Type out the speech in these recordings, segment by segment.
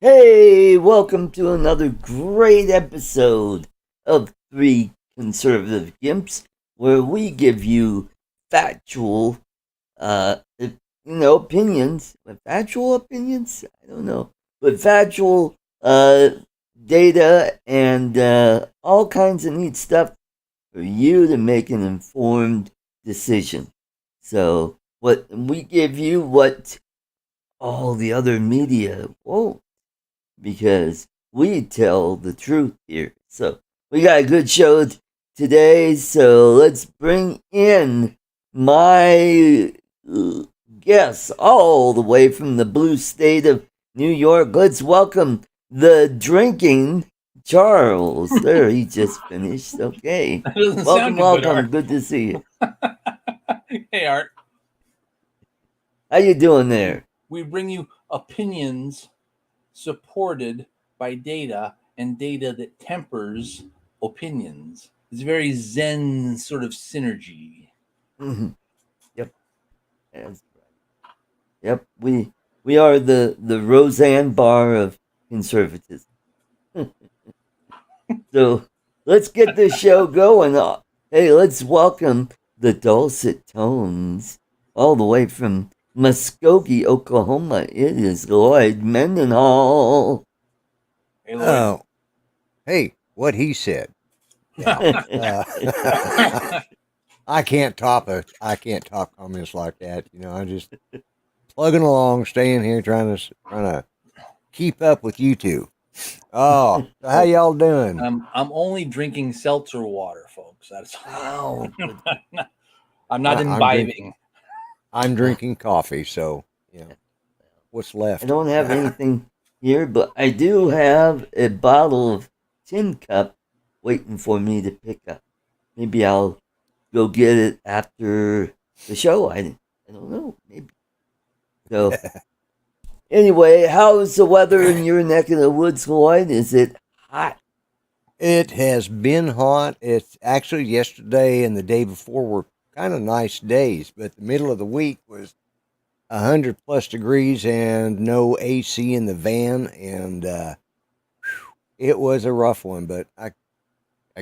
Hey, welcome to another great episode of Three Conservative Gimps, where we give you factual, opinions. Factual opinions? I don't know, but factual, data and all kinds of neat stuff for you to make an informed decision. So, what we give you, what all the other media won't because we tell the truth here. So we got a good show today. So let's bring in my guests all the way from the blue state of New York. Let's welcome the drinking Charles. There, he just finished. Okay. That doesn't Welcome, sound too good, welcome. Art. Good to see you. Hey, Art. How you doing there? We bring you opinions supported by data and data that tempers opinions. It's very Zen sort of synergy. Mm-hmm. Yep. That's right. Yep. We are the Roseanne Barr of conservatism. So let's get this show going. Hey, let's welcome the dulcet tones all the way from Muskogee, Oklahoma. It is Lloyd Mendenhall. Hey, Lloyd. Oh, hey, what he said. Yeah. I can't top it. I can't top comments like that. I'm just plugging along, staying here, trying to keep up with you two. Oh, so how y'all doing? I'm only drinking seltzer water, folks. That's Wow. I'm not imbibing. I'm drinking coffee, so what's left? I don't have anything here, but I do have a bottle of Tin Cup waiting for me to pick up. Maybe I'll go get it after the show. I don't know. Maybe. So, anyway, how's the weather in your neck of the woods, Lloyd? Is it hot? It has been hot. It's actually yesterday and the day before were kind of nice days, but the middle of the week was 100+ degrees and no AC in the van, and it was a rough one. But I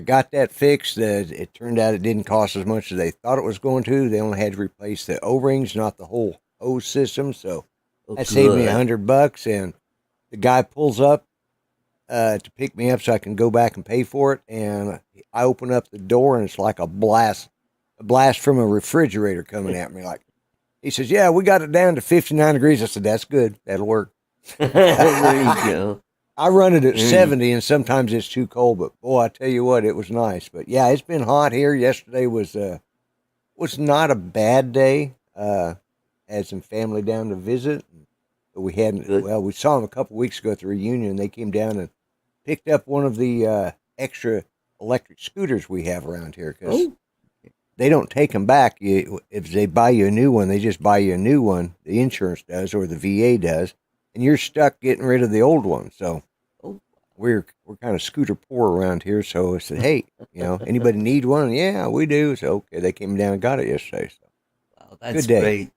got that fixed. It turned out it didn't cost as much as they thought it was going to. They only had to replace the O-rings, not the whole hose system. So that saved me $100. And the guy pulls up to pick me up so I can go back and pay for it. And I open up the door, and it's like a blast from a refrigerator coming at me. Like, he says, "Yeah, we got it down to 59 degrees." I said, "That's good. That'll work." There you go. I run it at 70, and sometimes it's too cold. But boy, I tell you what, it was nice. But yeah, it's been hot here. Yesterday was not a bad day. Had some family down to visit. But we hadn't. Good. Well, we saw them a couple weeks ago at the reunion. They came down and picked up one of the extra electric scooters we have around here because they don't take them back. If they buy you a new one, they just buy you a new one. The insurance does, or the VA does, and you're stuck getting rid of the old one. So we're kind of scooter poor around here. So I said, "Hey, anybody need one?" "Yeah, we do." So okay, they came down and got it yesterday. So Wow, that's good day. great.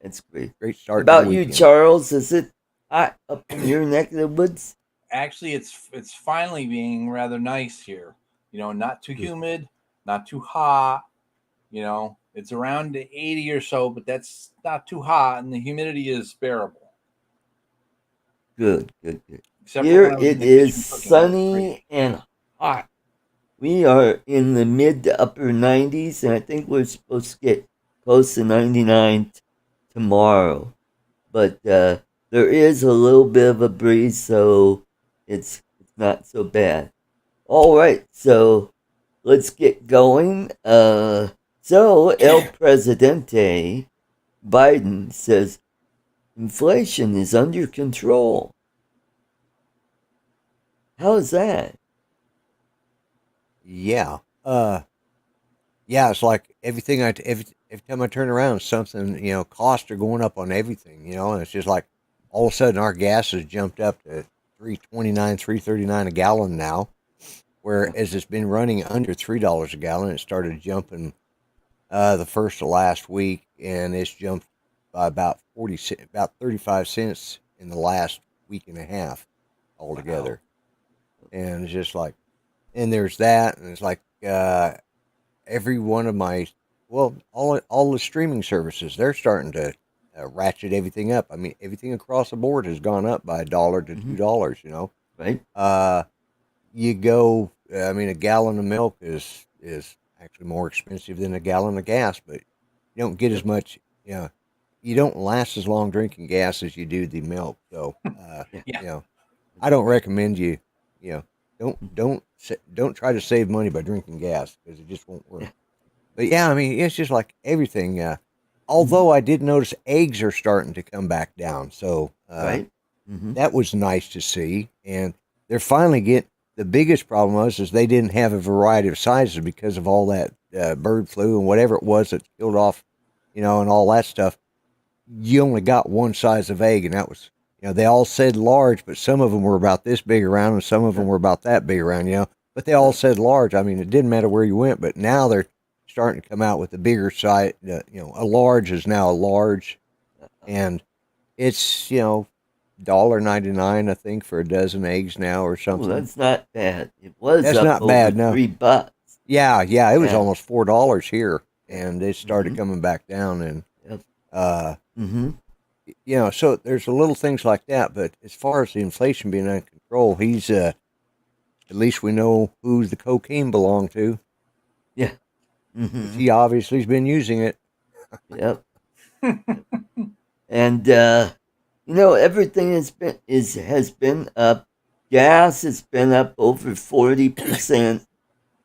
That's great. Great start. About to the you, weekend. Charles? Is it hot up in your neck of the woods? Actually, it's finally being rather nice here. Not too humid, not too hot. It's around 80 or so, but that's not too hot, and the humidity is bearable. Good, good, good. Except Here for when I was in it the is kitchen cooking. sunny and hot. We are in the mid to upper 90s, and I think we're supposed to get close to 99 tomorrow. But there is a little bit of a breeze, so it's not so bad. All right, so let's get going. So El Presidente Biden says inflation is under control. How is that? Yeah. Yeah, it's like everything every time I turn around, something, costs are going up on everything, and it's just like all of a sudden our gas has jumped up to 3.29, 3.39 a gallon now, whereas it's been running under $3 a gallon. It started jumping the first of last week, and it's jumped by about 35 cents in the last week and a half. altogether. And it's just like, and there's that, and it's like every one of my, well, all the streaming services, they're starting to ratchet everything up. I mean, everything across the board has gone up by $1 to Mm-hmm. $2. You know, Right. you go. I mean, a gallon of milk is actually more expensive than a gallon of gas, but you don't get as Yep. much. You know, you don't last as long drinking gas as you do the milk. So, Yeah. Yeah. you know, I don't recommend you. You know, don't try to save money by drinking gas because it just won't work. Yeah. But yeah, I mean, it's just like everything. Mm-hmm. Although I did notice eggs are starting to come back down, so Right. Mm-hmm. that was nice to see. And they're finally get. The biggest problem was is they didn't have a variety of sizes because of all that bird flu and whatever it was that killed off, you know, and all that stuff. You only got one size of egg, and that was, you know, they all said large, but some of them were about this big around, and some of them were about that big around, you know. But they all said large. I mean, it didn't matter where you went, but now they're starting to come out with the bigger size. You know, a large is now a large, and it's, you know, $1.99 I think for a dozen eggs now or Oh, something. that's not bad. It was That's up not over bad, no. $3. Yeah, yeah, it was Yeah. almost $4 here, Yeah. and it started Mm-hmm. coming back down, and Yep. uh, Mm-hmm. you know, so there's a little things like that. But as far as the inflation being under control, he's at least we know who the cocaine belonged to Yeah. because Mm-hmm. he obviously has been using it. Yep. Yep. And you know, everything has been up. Gas has been up over 40%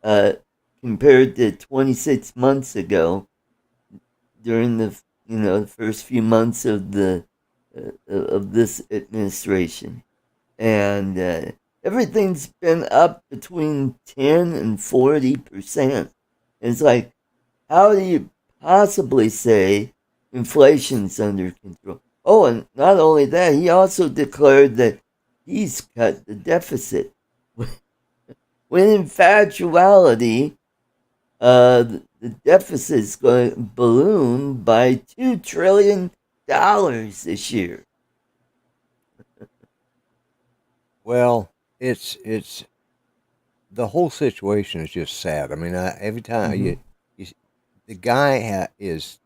uh, compared to 26 months ago during the the first few months of the of this administration, and everything's been up between 10 and 40%. It's like, how do you possibly say inflation's under control? Oh, and not only that, he also declared that he's cut the deficit. When in factuality, the deficit is going to balloon by $2 trillion this year. Well, it's the whole situation is just sad. I mean, every time Mm-hmm. you the guy is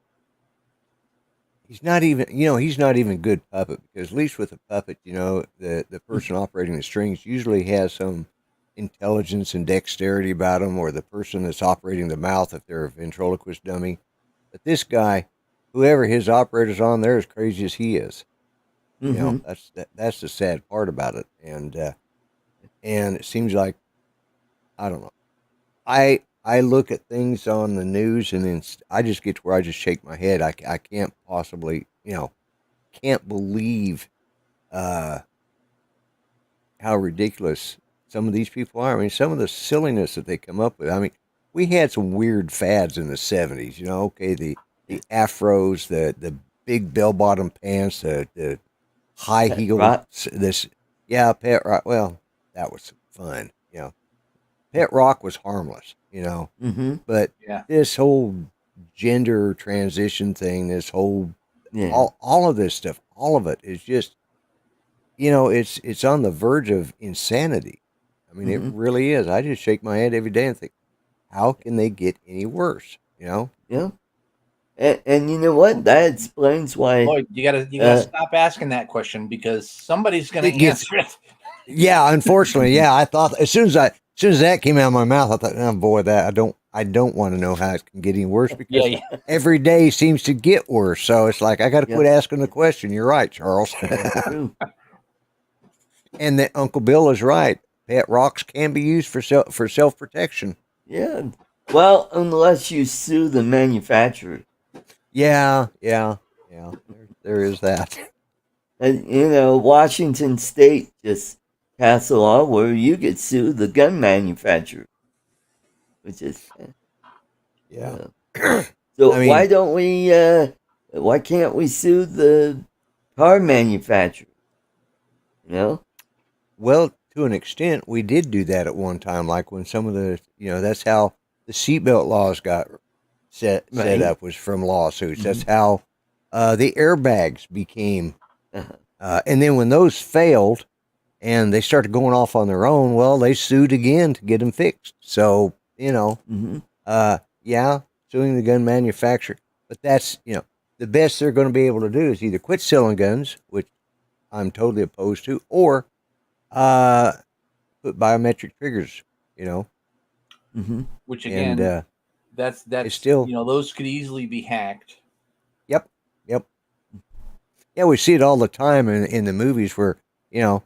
he's not even, you know, he's not even a good puppet because at least with a puppet, you know, the person operating the strings usually has some intelligence and dexterity about them, or the person that's operating the mouth if they're a ventriloquist dummy. But this guy, whoever his operator's on, they're as crazy as he is. You Mm-hmm. know, that's the sad part about it. And it seems like, I don't know. I look at things on the news and then I just get to where I just shake my head. I can't possibly, you know, can't believe uh, how ridiculous some of these people are. I mean, some of the silliness that they come up with. I mean, we had some weird fads in the '70s. You know, okay, the afros, the big bell bottom pants, the high Pet heel. rock. This, yeah, pet rock. Well, that was fun. You know, pet rock was harmless. You know, Mm-hmm. but Yeah. this whole gender transition thing, this whole Yeah. all of this stuff, all of it is just, you know, it's on the verge of insanity. I mean, it Mm-hmm. really is. I just shake my head every day and think, how can they get any worse? You know, Yeah. And you know what? That explains why. Lloyd, you gotta Uh, stop asking that question because somebody's gonna it gets, answer it. yeah. Unfortunately, yeah. I thought as soon as that came out of my mouth, I thought, oh boy, that I don't want to know how it can get any worse Yeah, because yeah. every day seems to get worse. So it's like I got to yeah, quit asking the question. You're right, Charles. that's true. And that Uncle Bill is right. Pet rocks can be used for self protection. Yeah. Well, unless you sue the manufacturer. Yeah, yeah, yeah. There is that. And, Washington State just passed a law where you could sue the gun manufacturer, which is, Yeah. so I mean, why can't we sue the car manufacturer? You know? well, to an extent, we did do that at one time. Like when some of that's how the seatbelt laws got set Right. up was from lawsuits. Mm-hmm. That's how the airbags became. Uh-huh. And then when those failed, and they started going off on their own. Well, they sued again to get them fixed. So, Mm-hmm. yeah, suing the gun manufacturer. But that's, the best they're going to be able to do is either quit selling guns, which I'm totally opposed to, or uh, put biometric triggers, you know, Mm-hmm. Which and again, that's it's that's still, those could easily be hacked. yep, yep. Yeah, we see it all the time in the movies where, you know,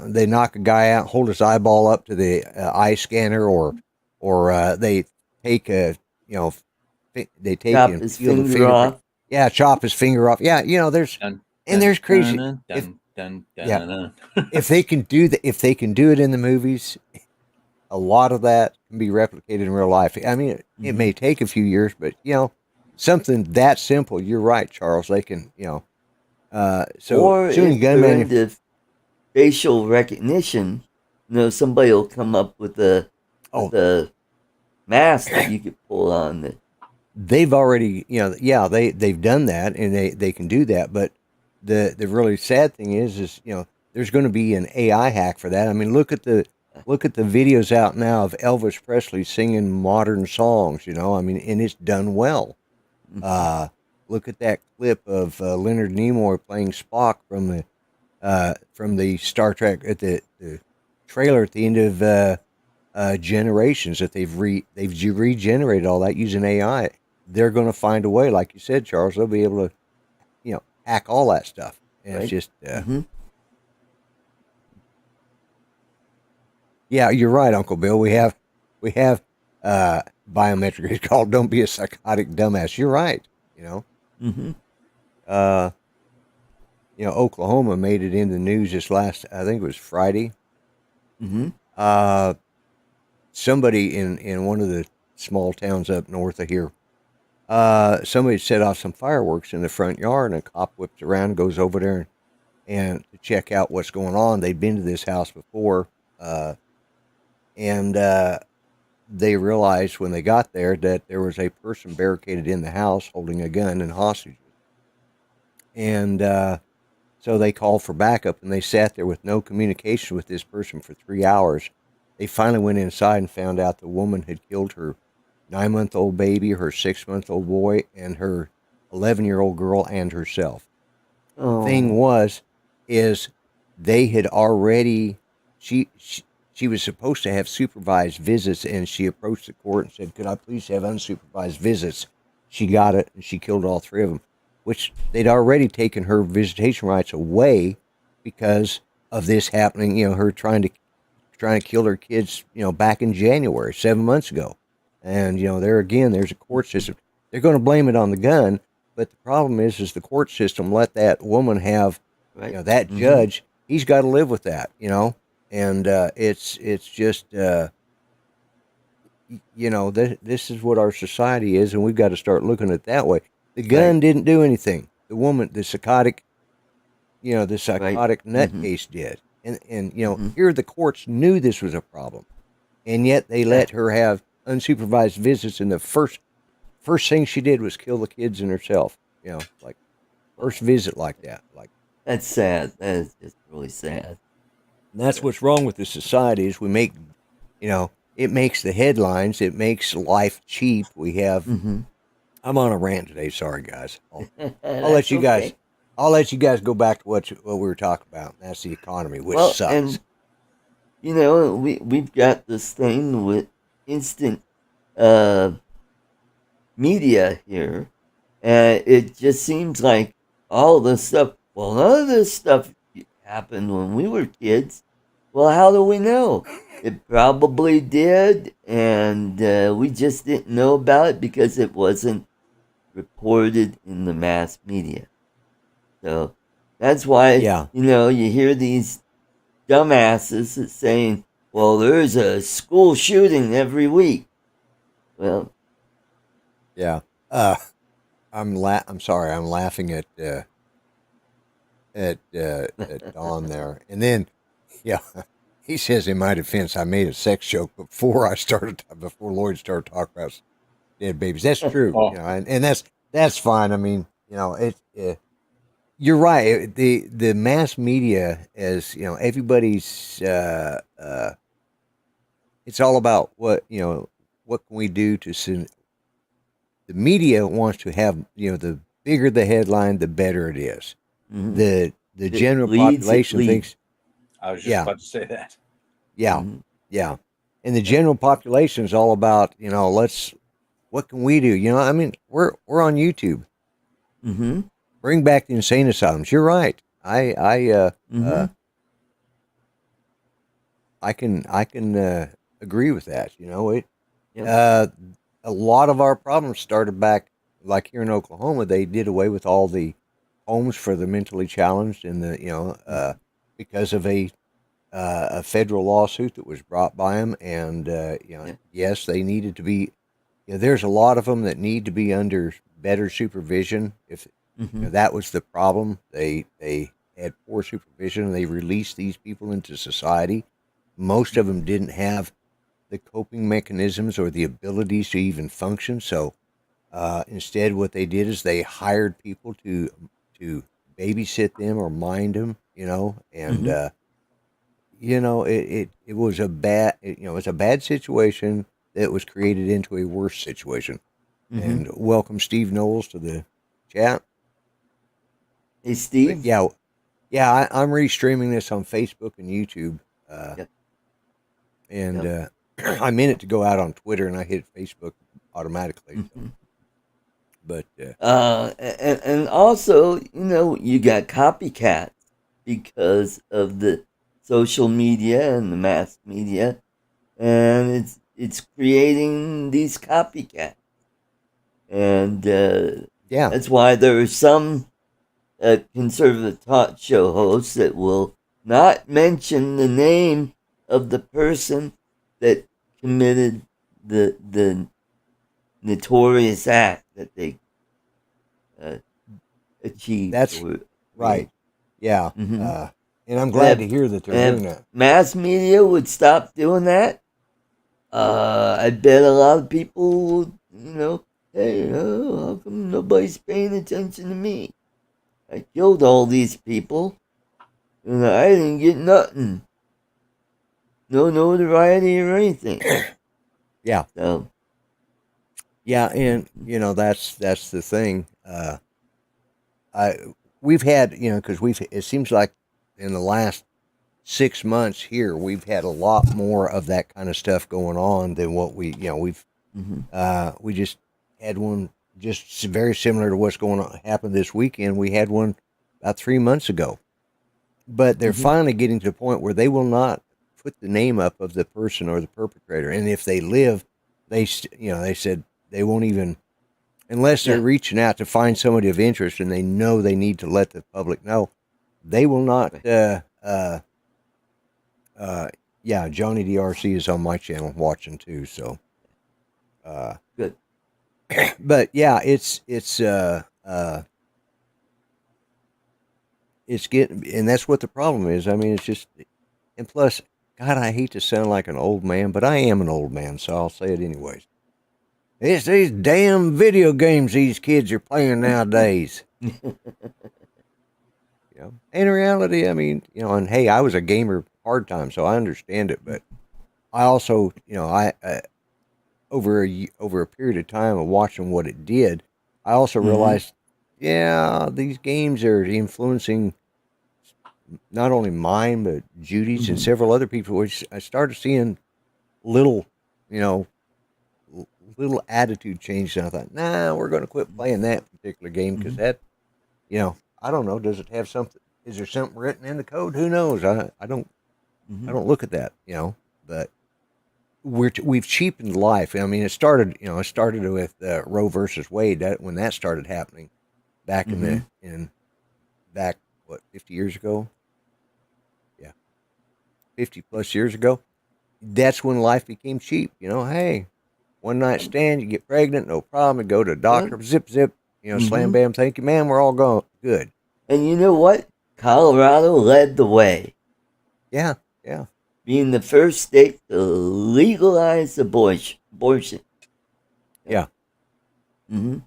they knock a guy out, hold his eyeball up to the eye scanner, or they take a, you know, they take Chop and his peel the finger fingerprint. off. Yeah, chop his finger off. Yeah, there's Dun and dun there's crazy. dun If dun dun yeah, dun. if they can do that, if they can do it in the movies, a lot of that can be replicated in real life. I mean, it Mm-hmm. may take a few years, but something that simple. You're right, Charles. They can, so Or suing if gun they're manufacturers. into facial recognition, somebody will come up with a Oh, mask that you could pull on. That. they've already, yeah, they've done that, and they can do that. But the really sad thing is there's going to be an AI hack for that. I mean, look at the videos out now of Elvis Presley singing modern songs. I mean, and it's done well. Mm-hmm. Uh, Look at that clip of Leonard Nimoy playing Spock from the Star Trek at the trailer at the end of Generations, that they've regenerated all that using AI. They're going to find a way, like you said, Charles. They'll be able to hack all that stuff, and it's Right. just Mm-hmm. yeah, you're right, Uncle Bill. We have biometric. It's called "Don't be a psychotic dumbass." You're right. You know. Mm-hmm. Uh, Oklahoma made it in the news this last, I think it was Friday. Mm-hmm. Uh, Somebody in one of the small towns up north of here, somebody set off some fireworks in the front yard, and a cop whips around, goes over there, and to check out what's going on. They'd been to this house before, and they realized when they got there that there was a person barricaded in the house holding a gun and hostages. And so they called for backup, and they sat there with no communication with this person for 3 hours. They finally went inside and found out the woman had killed her 9-month-old baby, her 6-month-old boy, and her 11-year-old girl, and herself. The thing Oh. is they had already, she was supposed to have supervised visits, and she approached the court and said, "Could I please have unsupervised visits?" She got it, and she killed all three of them, which they'd already taken her visitation rights away because of this happening. Her trying to kill her kids. Back in January, 7 months ago, and there again, there's a court system. They're going to blame it on the gun, but the problem is the court system let that woman have, Right. that Mm-hmm. judge. He's got to live with that, and it's just this is what our society is, and we've got to start looking at it that way. The Right. gun didn't do anything. The woman, the Right. psychotic Mm-hmm. nutcase did, and Mm-hmm. here the courts knew this was a problem, and yet they Yeah. let her have unsupervised visits, and the first thing she did was kill the kids and herself. Like first Wow. visit like that. Like, That's sad. That is just really sad. and that's But, what's wrong with the society is we make, it makes the headlines. It makes life cheap. We have. mm-hmm. I'm on a rant today. Sorry, guys. I'll let That's you guys. okay. I'll let you guys go back to what we were talking about. And that's the economy, which Well, sucks. and we've got this thing with instant uh media here, and it just seems like all this stuff. Well, none of this stuff happened when we were kids. Well, how do we know? It probably did, and we just didn't know about it because it wasn't reported in the mass media. So that's why Yeah, you hear these dumbasses saying, "Well, there's a school shooting every week." Well, yeah. I'm sorry. I'm laughing at Don there, and then yeah, he says in my defense, I made a sex joke before Lloyd started talking about dead babies. That's true, Oh, and that's fine. I mean, You're right. The mass media is, everybody's. It's all about what can we do to the media wants to have, the bigger the headline, the better it is. Mm-hmm. The If it general bleeds, it population leads. thinks, I was just yeah, about to say that. yeah, Mm-hmm. yeah, and the general population is all about, what can we do? I mean, we're on YouTube. Mm-hmm. Bring back the insane asylums. You're right. Mm-hmm. I can agree with that. Yep. Uh, a lot of our problems started back, like here in Oklahoma. They did away with all the homes for the mentally challenged, and because of a federal lawsuit that was brought by them, and Yeah. yes, they needed to be. There's a lot of them that need to be under better supervision. If Mm-hmm. that was the problem, they had poor supervision, and they released these people into society. Most of them didn't have the coping mechanisms or the abilities to even function. So instead, what they did is they hired people to babysit them or mind them, and Mm-hmm. it was a it's a bad situation that was created into a worse situation. Mm-hmm. And welcome Steve Knowles to the chat. Hey, But Steve. yeah, I'm restreaming this on Facebook and YouTube, uh, Yep. and Yep. I meant it to go out on Twitter, and I hit Facebook automatically. So, Mm-hmm. but And also, you got copycats because of the social media and the mass media, and it's creating these copycats, and yeah, that's why there are some conservative talk show hosts that will not mention the name of the person that committed the notorious act that they uh, achieved that's or right. created. Yeah, Mm-hmm. and I'm And glad to hear that they're doing if that. mass media would stop doing that, I bet a lot of people would, hey, how come nobody's paying attention to me? I killed all these people, and I didn't get nothing. No notoriety or anything. Yeah, So, yeah, and mm-hmm. that's the thing. I we've had because we've it seems like in the last 6 months here we've had a lot more of that kind of stuff going on than what Mm-hmm. we just had one just very similar to what's going on happened this weekend. We had one about 3 months ago, but they're Mm-hmm. finally getting to the point where they will not put the name up of the person or the perpetrator, and if they live, they said they won't even unless they're Yeah. reaching out to find somebody of interest and they know they need to let the public know. They will not. Right. Uh, yeah, Johnny DRC is on my channel watching too. So, uh, Good. but yeah, it's getting, and that's what the problem is. I mean, it's just, and plus, God, I hate to sound like an old man, but I am an old man, so I'll say it anyways. It's these damn video games these kids are playing nowadays. In reality, I mean, and hey, I was a gamer hard time, so I understand it. But I also, I over a period of time of watching what it did, I also Mm-hmm. realized, yeah, these games are influencing not only mine but Judy's and Mm-hmm. several other people. Which I started seeing little, you know, little attitude changes. And I thought, nah, we're going to quit playing that particular game because Mm-hmm. that, I don't know. Does it have something? Is there something written in the code? Who knows? I Mm-hmm. don't look at that, but we've cheapened life. I mean, it started with Roe versus Wade. That when that started happening back in Mm-hmm. the in back what 50 years ago, yeah, 50 plus years ago. That's when life became cheap. Hey, one night stand, you get pregnant, no problem. You go to a Yeah. doctor, zip zip, slam Mm-hmm. bam, thank you, man. We're all going good. And you know what? Colorado led the way, Yeah, yeah, being the first state to legalize abortion. Yep. yeah. Mm-hmm.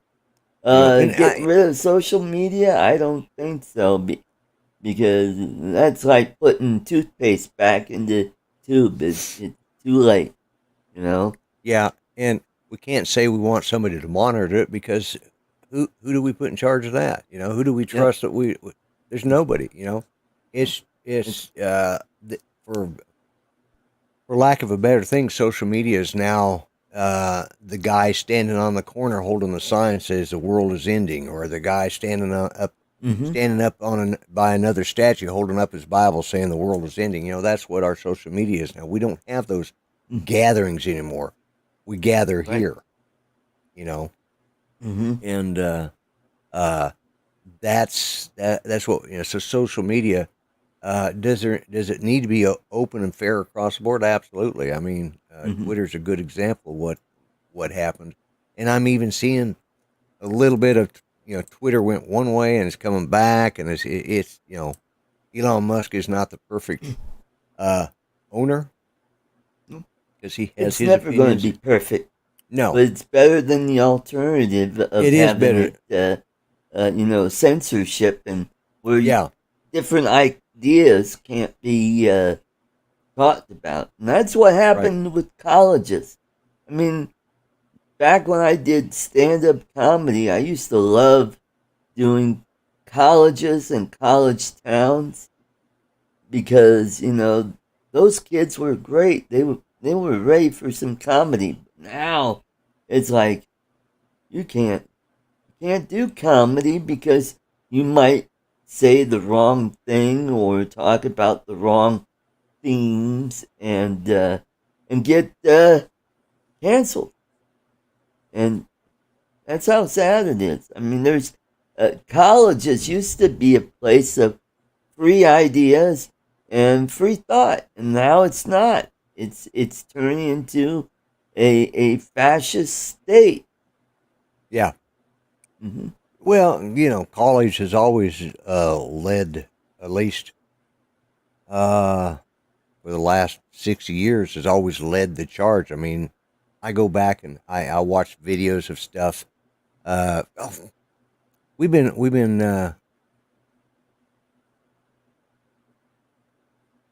And Getting rid of social media? I don't think so. Because that's like putting toothpaste back in the tube. It's too late, you know? yeah, and we can't say we want somebody to monitor it because who do we put in charge of that? Who do we Yep. trust that there's nobody, It's It's, it's for lack of a better thing, social media is now the guy standing on the corner holding the sign says the world is ending, or the guy mm-hmm. standing up by another statue holding up his Bible saying the world is ending. That's what our social media is now. We don't have those gatherings anymore. We gather Right. here, you know, Mm-hmm. and uh, that's what So social media, does it need to be open and fair across the board? Absolutely. I mean, Mm-hmm. Twitter's a good example of what happened, and I'm even seeing a little bit of Twitter went one way and it's coming back, and it's Elon Musk is not the perfect uh, owner because he has It's his never going to opinions. be perfect, No, but it's better than the alternative of it is having better. it, censorship and where Yeah, different ideas can't be talked about. And that's what right. happened with colleges. I mean, back when I did stand up comedy, I used to love doing colleges and college towns because, those kids were great. They were ready for some comedy. Now it's like you can't do comedy because you might say the wrong thing or talk about the wrong themes and get canceled. And that's how sad it is. I mean, there's colleges used to be a place of free ideas and free thought, and now it's not. It's turning into a fascist state. Yeah. Mm-hmm. Well, college has always led, at least uh, for the last 60 years, has always led the charge. I mean, I go back and I watch videos of stuff. Oh, we've been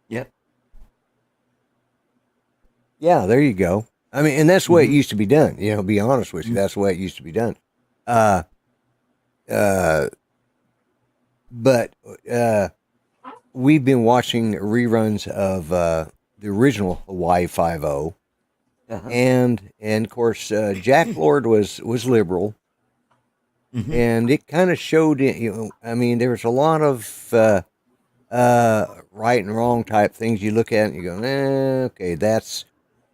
Yep. yeah, there you go. I mean, and that's the way it Mm-hmm. used to be done. Be honest with you, that's the way it used to be done. Uh, uh, but we've been watching reruns of the original Hawaii Five O, Uh-huh. and of course Jack Lord was liberal, Mm-hmm. and it kind of showed it. I mean, there was a lot of right and wrong type things. You look at it and you go, okay, that's.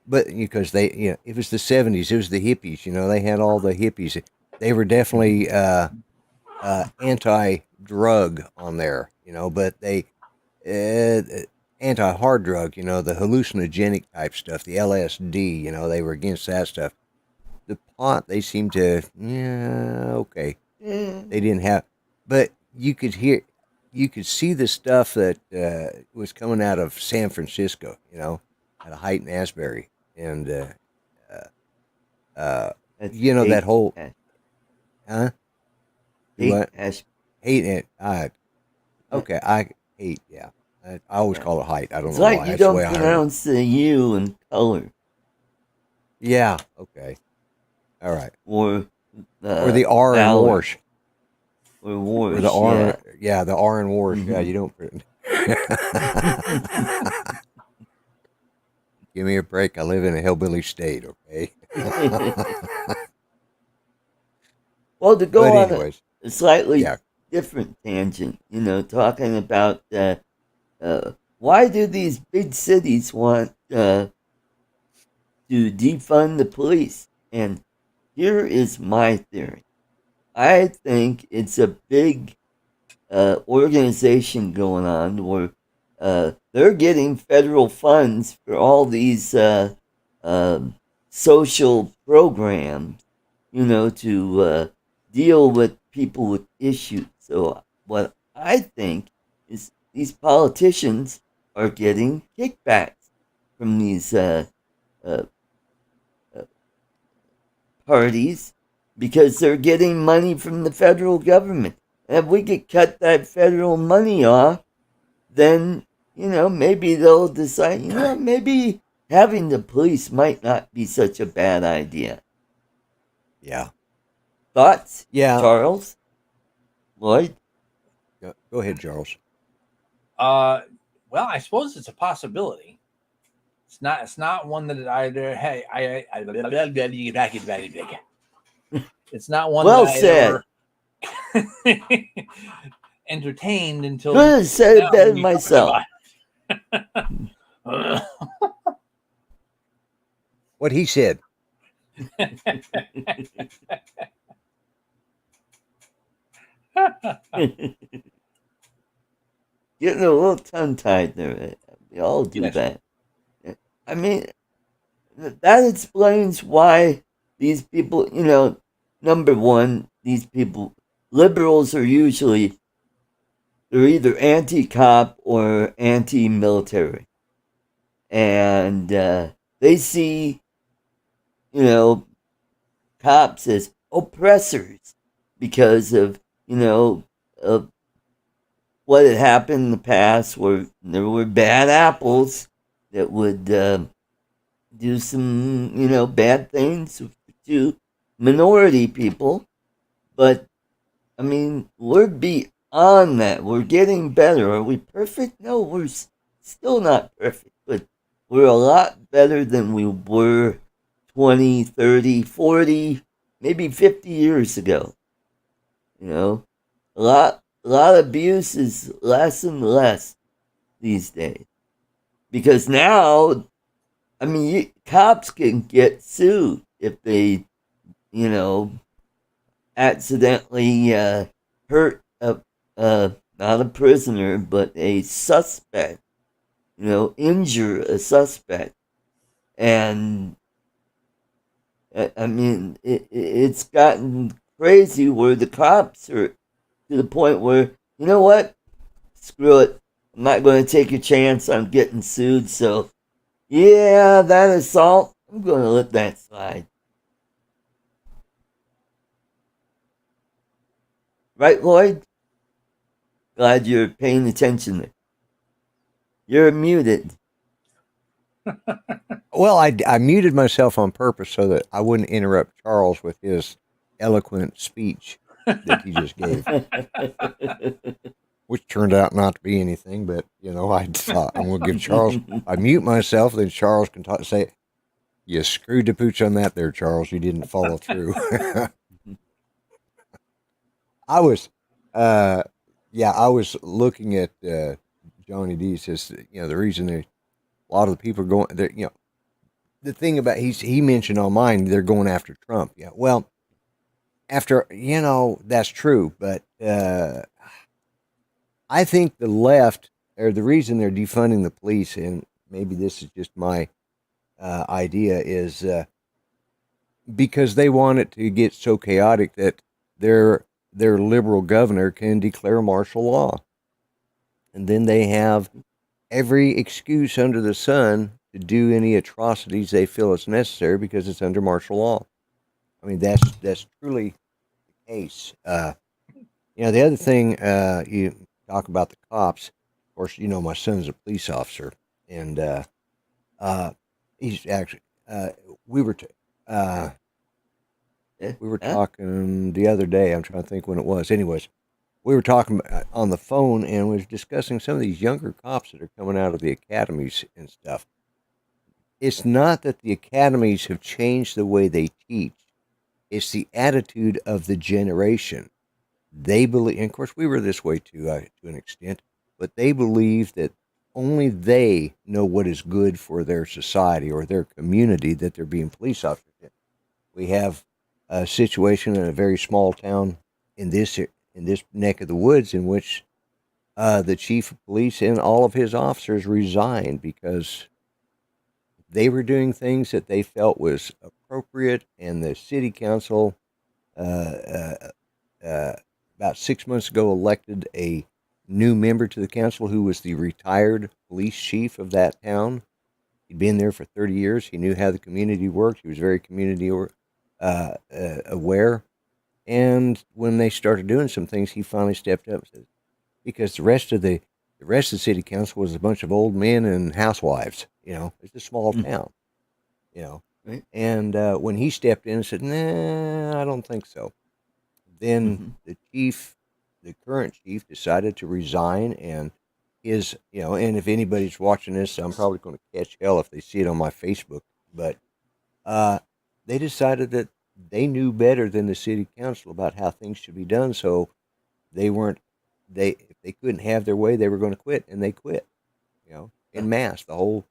But because it was the '70s, it was the hippies. They had all the hippies. They were Mm-hmm. definitely anti-drug on there. But they anti-hard drug. The hallucinogenic type stuff, the LSD. They were against that stuff. The pot, they seemed to, yeah, okay. Yeah. They didn't have, but you could see the stuff that was coming out of San Francisco. Out of Height and Asbury, and uh, uh, That's that hate. whole, huh? Do Hate what? hash. Hate it. I Uh, okay. I hate. Yeah. I always yeah. call it height. I don't It's know like why. you That's the don't way I heard it. pronounce the U in color Yeah. Okay. All right. or Or the R in valor Warsh. or Or the warish. R. Yeah. Yeah, the R in Warsh. Yeah, Mm-hmm. you don't. Give me a break. I live in a hillbilly state. Okay. Well, to go But on anyways, a slightly yeah. different tangent, talking about why do these big cities want to defund the police? And here is my theory. I think it's a big organization going on where they're getting federal funds for all these um social programs, to deal with people with issues. So, what I think is these politicians are getting kickbacks from these uh, uh, parties because they're getting money from the federal government. And if we could cut that federal money off, then, maybe they'll decide, maybe having the police might not be such a bad idea. Yeah. Thoughts? Yeah. Charles? Lloyd? Go ahead, Charles. Well, I suppose it's a possibility. It's not one that it's not one Well that I said. ever entertained until Couldn't have said now it better when you myself. What he said. Getting a little tongue tied there. We all do Yes. that. I mean, that explains why these people, number one, these people, liberals are usually, they're either anti-cop or anti-military. And they see, cops as oppressors because of, of what had happened in the past where there were bad apples that would do some, bad things to minority people. But, I mean, we're beyond that. We're getting better. Are we perfect? No, we're still not perfect. But we're a lot better than we were 20, 30, 40, maybe 50 years ago. A lot of abuse is less and less these days. Because now, I mean, cops can get sued if they, accidentally hurt not a prisoner, but a suspect, injure a suspect. And, I mean, it's gotten crazy where the cops are to the point where, you know what? Screw it. I'm not going to take a chance on getting sued. So, yeah, that assault, I'm going to let that slide. Right, Lloyd? Glad you're paying attention there. You're muted. Well, I muted myself on purpose so that I wouldn't interrupt Charles with his eloquent speech that he just gave, which turned out not to be anything. But I thought I'm going to give Charles. I mute myself, then Charles can say, "You screwed the pooch on that, there, Charles. You didn't follow through." I was, I was looking at Johnny D. Says the reason a lot of the people are going, the thing about he mentioned on mine, they're going after Trump. Yeah, well, after that's true, but I think the left, or the reason they're defunding the police, and maybe this is just my idea, is because they want it to get so chaotic that their liberal governor can declare martial law, and then they have every excuse under the sun to do any atrocities they feel is necessary because it's under martial law. I mean, that's truly the case. The other thing, you talk about the cops. Of course, my son's a police officer, and he's actually we were we were talking the other day. I'm trying to think when it was. Anyways, we were talking on the phone, and we were discussing some of these younger cops that are coming out of the academies and stuff. It's not that the academies have changed the way they teach. It's the attitude of the generation. They believe, and of course, we were this way too, to an extent, but they believe that only they know what is good for their society or their community that they're being police officers in. We have a situation in a very small town in this neck of the woods in which the chief of police and all of his officers resigned because they were doing things that they felt was appropriate, and the city council, about 6 months ago, elected a new member to the council who was the retired police chief of that town. He'd been there for 30 years. He knew how the community worked. He was very community aware. And when they started doing some things, he finally stepped up and said, because the rest of the city council was a bunch of old men and housewives. It's a small Mm. town. You know, Right. and when he stepped in and said, "Nah, I don't think so," then Mm-hmm. the current chief, decided to resign, and and if anybody's watching this, I'm probably going to catch hell if they see it on my Facebook, but uh, they decided that they knew better than the city council about how things should be done, so they weren't they if they couldn't have their way, they were going to quit, and they quit. Yeah. En masse, the whole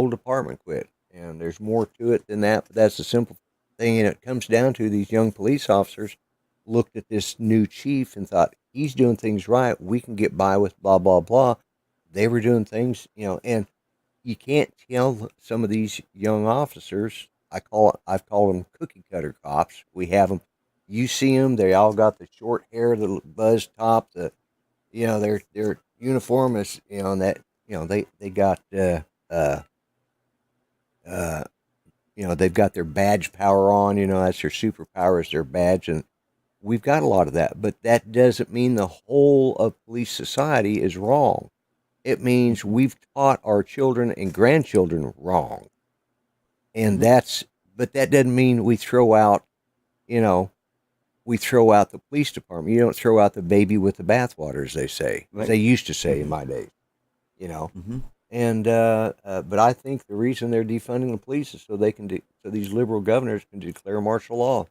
department quit. And there's more to it than that, but that's the simple thing. And it comes down to these young police officers looked at this new chief and thought, he's doing things right. We can get by with blah, blah, blah. They were doing things, and you can't tell some of these young officers. I've called them cookie cutter cops. We have them. You see them, they all got the short hair, the buzz top, their uniform is, and that, they got, uh, uh, they've got their badge power on. That's their superpower, is their badge, and we've got a lot of that. But that doesn't mean the whole of police society is wrong. It means Mm-hmm. we've taught our children and grandchildren wrong, and Mm-hmm. but that doesn't mean you know, we throw out the police department. You don't throw out the baby with the bathwater, as they say, as Right. they used to say in Mm-hmm. my day. You know, Mm-hmm. And but I think the reason they're defunding the police is so so these liberal governors can declare martial law.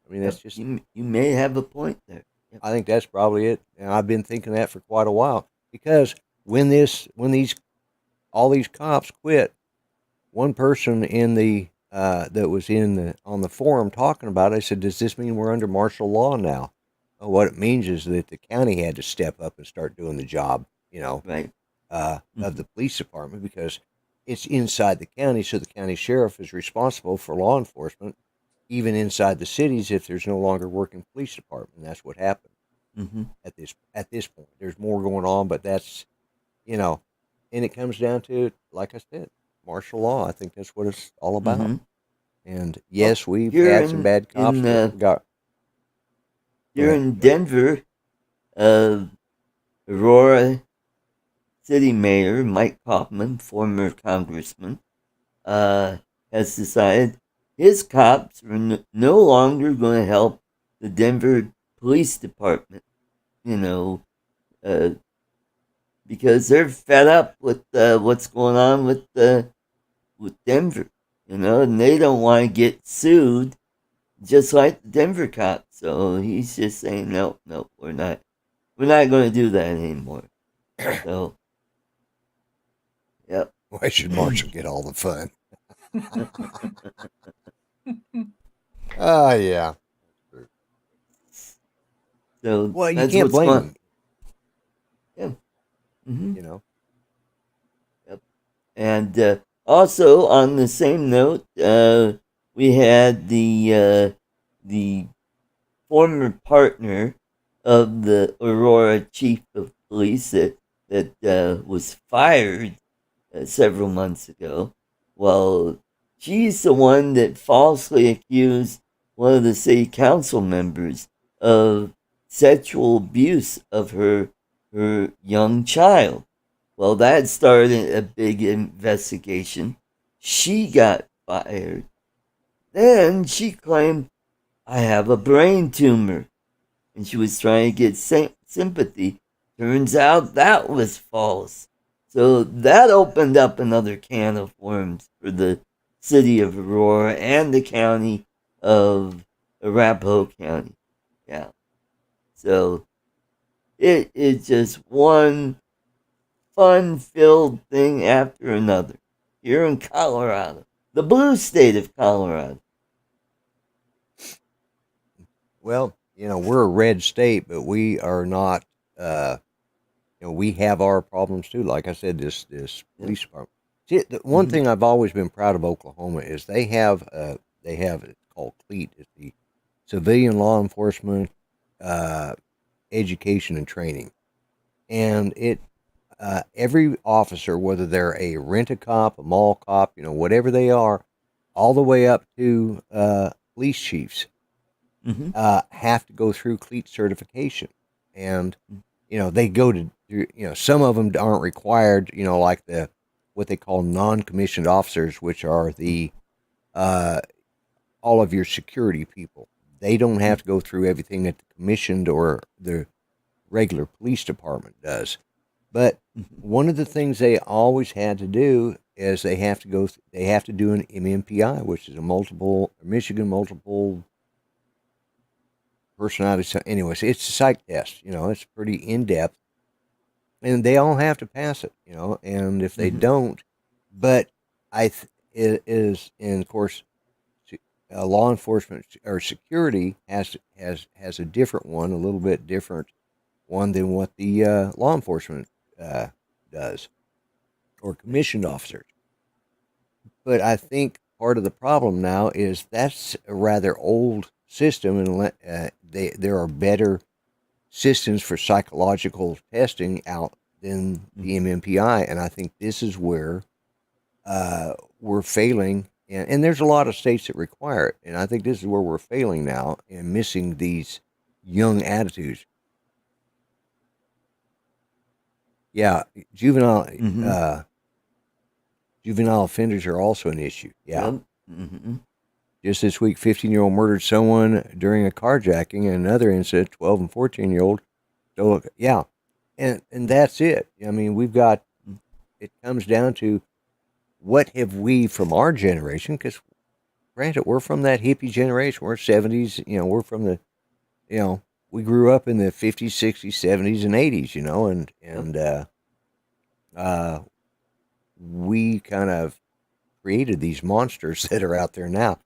I mean, that's Yep. just You may have a point there. Yep. I think that's probably it, and I've been thinking that for quite a while because when these all these cops quit, one person in the that was in the on the forum talking about it, I said, "Does this mean we're under martial law now?" Oh, what it means is that the county had to step up and start doing the job. Right. Of Mm-hmm. the police department because it's inside the county, so the county sheriff is responsible for law enforcement, even inside the cities if there's no longer working police department. That's what happened Mm-hmm. at this point. There's more going on, but that's you know, and it comes down to, like I said, martial law. I think that's what it's all about. Mm-hmm. And Well, yes, we've here had some in bad cops, in but uh, we got. Go here ahead. in Go ahead. Denver, Aurora City Mayor Mike Kaufman, former congressman, uh, has decided his cops are no longer going to help the Denver Police Department. You know, uh, because they're fed up with what's going on with Denver. And they don't want to get sued, just like the Denver cops. So he's just saying, no, no, we're not going to do that anymore. So, yep. Why should Marshall get all the fun? Yeah. So Well, you that's can't what's blame going. him. Yeah. Hmm. You know. Yep. And also on the same note, we had the former partner of the Aurora chief of police that was fired several months ago. Well, she's the one that falsely accused one of the city council members of sexual abuse of her young child. Well, that started a big investigation. She got fired. Then she claimed, I have a brain tumor, and she was trying to get sympathy. Turns out that was false. So that opened up another can of worms for the city of Aurora and the county of Arapahoe County. Yeah. So it is just one fun filled thing after another here in Colorado, the blue state of Colorado. Well, we're a red state, but we are not. Uh, we have our problems too. Like I said, this Yep. police department. See, the one Mm-hmm. thing I've always been proud of Oklahoma is they have it's called CLEAT. It's the Civilian Law Enforcement uh, Education and Training, and every officer, whether they're a rent a cop, a mall cop, whatever they are, all the way up to police chiefs Mm-hmm. have to go through cleat certification, and they go to some of them aren't required. Like the what they call non-commissioned officers, which are the uh, all of your security people. They don't have to go through everything that the commissioned or the regular police department does. But Mm-hmm. one of the things they always had to do is they have to do an MMPI, which is a multiple Michigan multiple personality. Anyways, it's a psych test. It's pretty in depth, and they all have to pass it. And if they Mm-hmm. don't, but it is, and of course, law enforcement or security has a different one, a little bit different one than what the law enforcement uh, does or commissioned officers. But I think part of the problem now is that's a rather old system, and there are better systems for psychological testing out than the Mm-hmm. MMPI, and I think this is where we're failing. And there's a lot of states that require it, and I think this is where we're failing now and missing these young attitudes. Yeah, juvenile Mm-hmm. uh, juvenile offenders are also an issue. Yeah, Yep. Mm-hmm. just this week, 15-year-old murdered someone during a carjacking, and another incident, 12 and 14-year-old. So yeah, and that's it. I mean, we've got. It comes down to what have we from our generation? Because granted, we're from that hippie generation. We're 70s. We're from the. You know, we grew up in the 50s, 60s, 70s, and 80s. And Yep. uh, we kind of created these monsters that are out there now.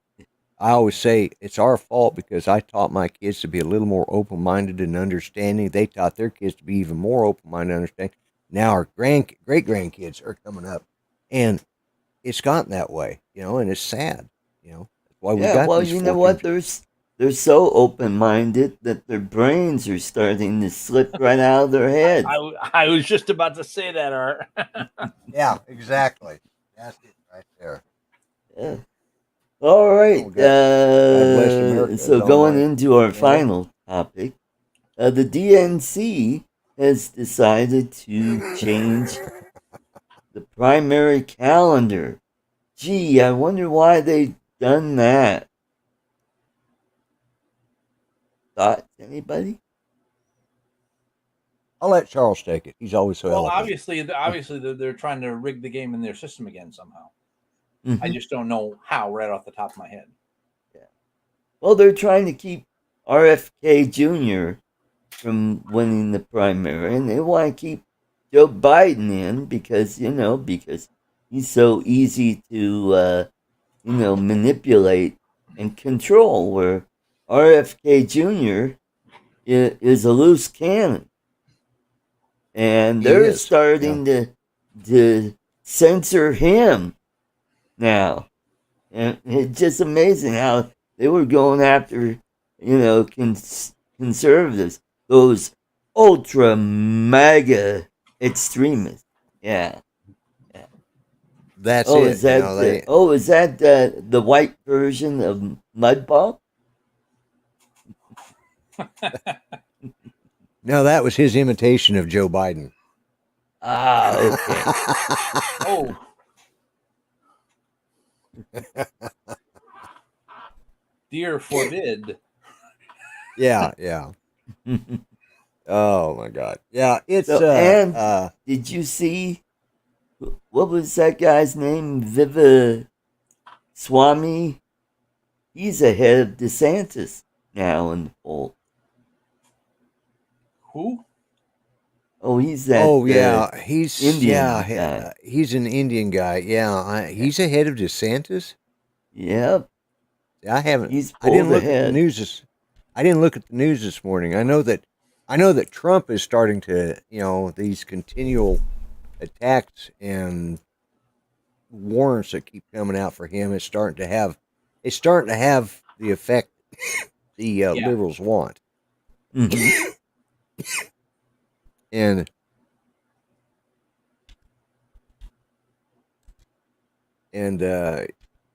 I always say it's our fault because I taught my kids to be a little more open minded and understanding. They taught their kids to be even more open minded and understanding. Now our great grandkids are coming up, and it's gotten that way, and it's sad. That's why we Yeah. got Well, these you know 14. what? They're so open minded that their brains are starting to slip right out of their heads. I was just about to say that, Art. Yeah, exactly. That's it right there. Yeah. All Oh, right. God bless America is So on going my into our channel. final topic, the DNC has decided to change the primary calendar. Gee, I wonder why they've done that. Thoughts? Anybody? I'll let Charles take it. He's always so Well, eloquent. obviously, they're trying to rig the game in their system again somehow. I Mm-hmm. just don't know how, right off the top of my head. Yeah. Well, they're trying to keep RFK Jr. from winning the primary, and they want to keep Joe Biden in because he's so easy to manipulate and control. Where RFK Jr. Is a loose cannon, and He they're is. Yeah. starting to censor him now. And it's just amazing how they were going after, conservatives, those ultra mega extremists. Yeah, yeah. That's Oh, it. is that They the white version of Mudball? No, that was his imitation of Joe Biden. Ah, okay. Oh, dear forbid. Yeah, yeah. Oh my God. Yeah, it's So, and did you see what was that guy's name? Viva Swami. He's ahead of DeSantis now in the poll. Who? Oh, he's that oh yeah, he's Indian guy. he's an Indian guy. Yeah, Yeah. he's ahead of DeSantis. Yep, I haven't. he's I didn't pulled look at the ahead. news this. I didn't look at the news this morning. I know that Trump is starting to, these continual attacks and warrants that keep coming out for him. It's starting to have the effect the Yeah. liberals want. Mm-hmm. And and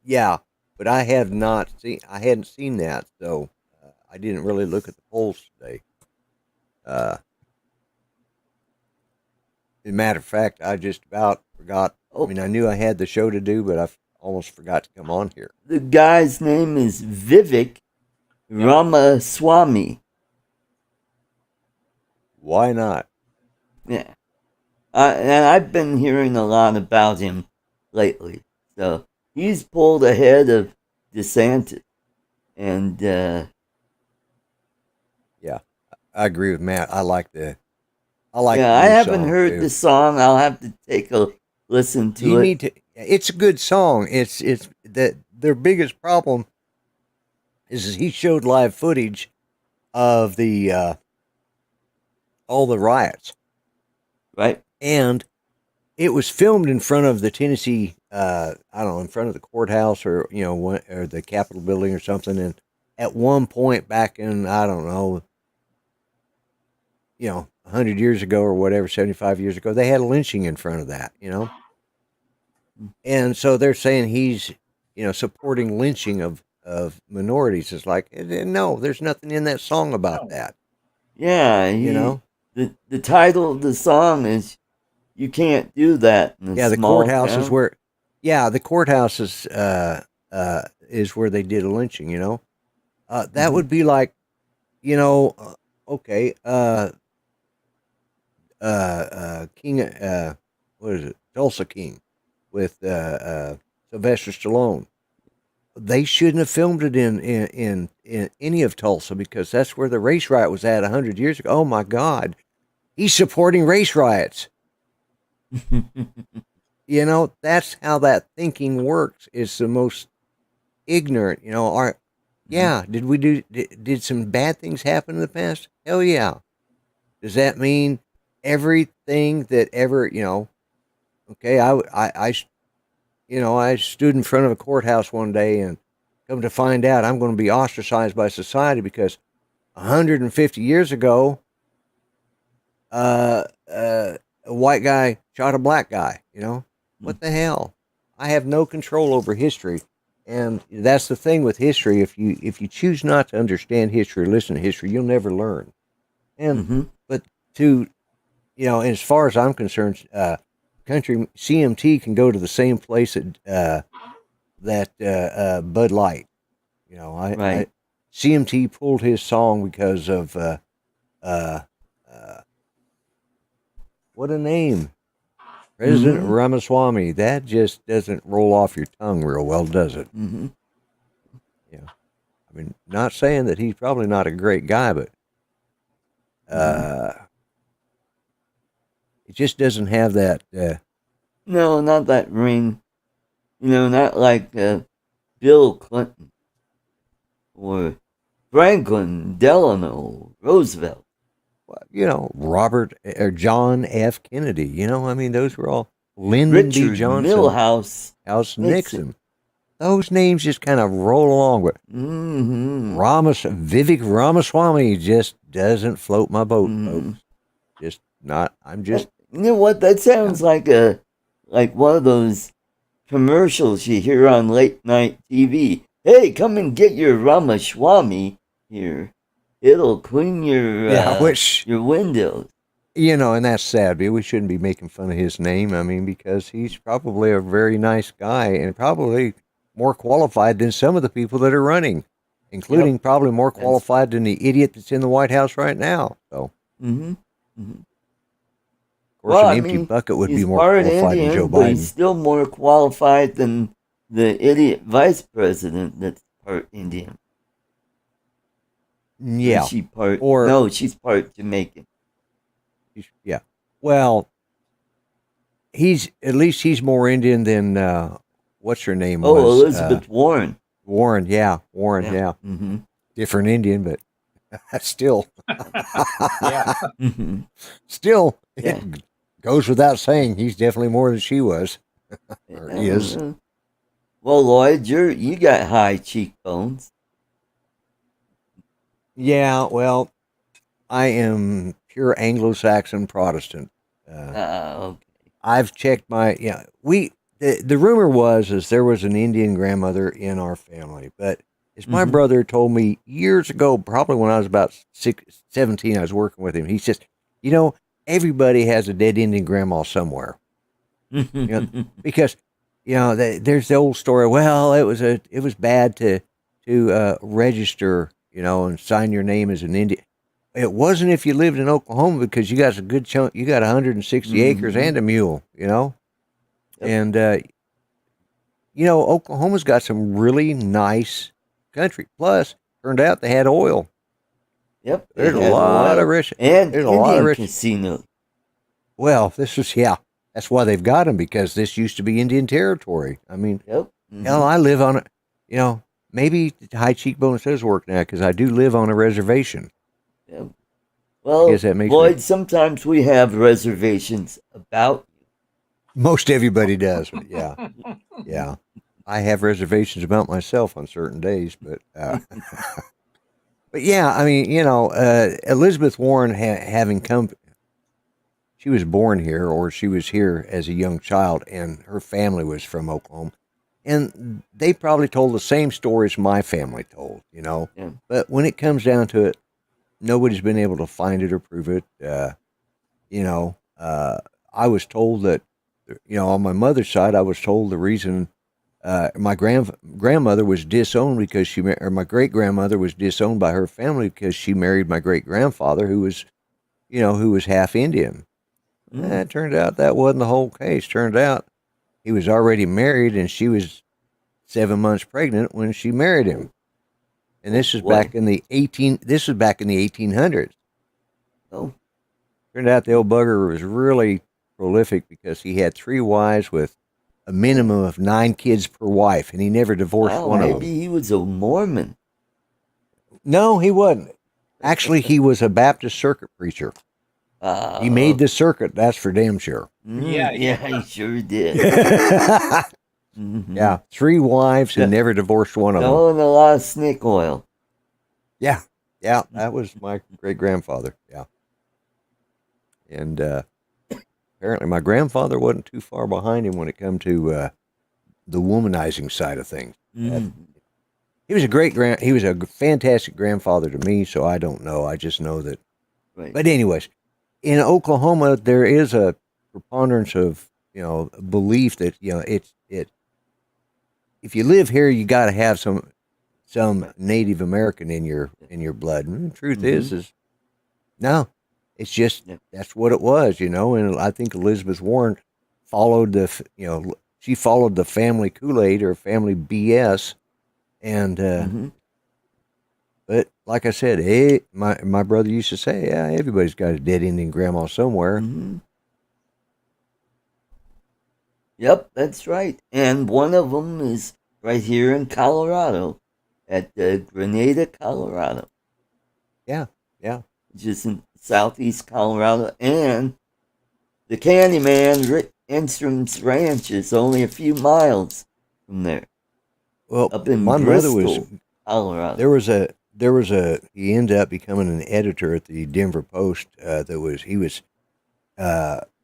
yeah, but I hadn't seen that, so I didn't really look at the polls today. Uh, as a matter of fact, I just about forgot. I Oh, mean, I knew I had the show to do, but I almost forgot to come on here. the guy's name is Vivek Yep. Ramaswamy. Why not? Yeah. And I've been hearing a lot about him lately. So he's pulled ahead of DeSantis. And Yeah, I agree with Matt. I like the yeah, I new haven't song heard too. the song. I'll have to take a listen You to it. need to. It's a good song. It's that their biggest problem is he showed live footage of the all the riots, Right? and it was filmed in front of the Tennessee, I don't know, in front of the courthouse or or the Capitol building or something. And at one point back in, I don't know, 100 years ago or whatever, 75 years ago, they had a lynching in front of that. And so they're saying he's, supporting lynching of minorities. It's like, no, there's nothing in that song about No. that. Yeah, You know, the title of the song is "You Can't Do That in a yeah, the Small courthouse is Town." where, yeah, the courthouse is where they did a lynching. That Mhm. would be like, okay, King, what is it, Tulsa King, with Sylvester Stallone. They shouldn't have filmed it in any of Tulsa because that's where the race riot was at 100 years ago. Oh my God, he's supporting race riots. That's how that thinking works. It's the most ignorant. Yeah, did some bad things happen in the past? Hell yeah. Does that mean everything that ever, okay, I stood in front of a courthouse one day and come to find out I'm going to be ostracized by society because 150 years ago, uh, uh, a white guy shot a black guy. What the hell? I have no control over history, and that's the thing with history. If you choose not to understand history, or listen to history, you'll never learn. And Mhm. but to as far as I'm concerned, country CMT can go to the same place that Bud Light. I Right. CMT pulled his song because of uh, uh, what a name, President Mhm. Ramaswamy. That just doesn't roll off your tongue real well, does it? Mhm. Yeah. I mean, not saying that he's probably not a great guy, but Mhm. uh, it just doesn't have that. No, not that ring. Not like Bill Clinton or Franklin Delano Roosevelt. Robert or John F. Kennedy. I mean, those were all Lyndon B. Richard Johnson, Milhouse House Nixon. Nixon. Those names just kind of roll along with Mm-hmm. Vivek Ramaswamy just doesn't float my boat, Mm-hmm. folks. Just not. I'm just You know what? That yeah. sounds like one of those commercials you hear on late night TV. Hey, come and get your Ramaswamy here. It'll clean Yeah, which your windows. and that's sad. But we shouldn't be making fun of his name. I mean, because he's probably a very nice guy and probably more qualified than some of the people that are running, Yep. including probably more That's qualified than the idiot that's in the White House right now. So, mm-hmm. Mm-hmm. of course, Well, an I empty mean, bucket would be he's more part qualified than Joe Indian, but he's Biden. still more qualified than the idiot vice president that's part Indian. Or is Yeah, she part? or No, she's part Jamaican. yeah. Well, he's at least he's more Indian than what's her name Oh, was Elizabeth Warren. Warren. Yeah, Warren. Yeah. Yeah, Mm-hmm. different Indian, but still, Yeah. Mm-hmm. still, Yeah. it goes without saying he's definitely more than she was or is. Uh, well, Lloyd, you got high cheekbones. Yeah, well, I am pure Anglo-Saxon Protestant. Uh, Okay. I've checked my yeah. the rumor was is there was an Indian grandmother in our family, but as my Mhm. brother told me years ago, probably when I was about 17, I was working with him. He says, you know, everybody has a dead Indian grandma somewhere. You know, because there's the old story. Well, it was bad to register, and sign your name as an Indian. It wasn't if you lived in Oklahoma because you got a good chunk. You got 160 acres Mhm. and a mule, Yep. and Oklahoma's got some really nice country. Plus, turned out they had oil. Yep. They There's a had lot of oil rich. and There's a lot of Indian rich. casino. Well, this is yeah. That's why they've got them because this used to be Indian territory. I mean, Yep. hell, I live on it. Maybe high cheekbone says work now because I do live on a reservation. Yep. I guess Well, that makes me. Lloyd, sometimes we have reservations about Most everybody does, but yeah, yeah. I have reservations about myself on certain days, but but yeah, I mean, Elizabeth Warren having come, she was born here or she was here as a young child, and her family was from Oklahoma, and they probably told the same stories my family told, yeah. But when it comes down to it, nobody's been able to find it or prove it. You know, I was told that, on my mother's side, I was told the reason my grandmother was disowned because or my great grandmother was disowned by her family because she married my great grandfather, who was half Indian. It turned out that wasn't the whole case. Turned out he was already married and she was 7 months pregnant when she married him. And Oh this is boy. back in the 1800s. Oh. Turned out the old bugger was really prolific because he had 3 wives with a minimum of 9 kids per wife, and he never divorced Wow. one of Maybe them. he was a Mormon. No, he wasn't. Actually, he was a Baptist circuit preacher. He made Uh, the circuit, that's for damn sure. Yeah, yeah, he sure did. Yeah, Mm-hmm. 3 wives and never divorced one of them. Selling a lot of snake oil. Yeah, yeah, that was my great grandfather. Yeah, and apparently my grandfather wasn't too far behind him when it come to the womanizing side of things. Mm-hmm. He was a he was a fantastic grandfather to me. So I don't know. I just know that. Right. But anyways, in Oklahoma, there is a preponderance of belief that it. If you live here, you got to have some Native American in your blood. And the truth Mm-hmm. is no, it's just Yeah. that's what it was, And I think Elizabeth Warren followed she followed the family Kool-Aid or family BS, and Mm-hmm. but like I said, hey, my brother used to say, yeah, everybody's got a dead Indian grandma somewhere. Mm-hmm. Yep, that's right. And one of them is right here in Colorado, at Grenada, Colorado, Yeah, yeah. which is in southeast Colorado. And the Candyman Enstrom's Ranch is only a few miles from there, Well, up in my mother was Bristol, Colorado. there was a he ended up becoming an editor at the Denver Post.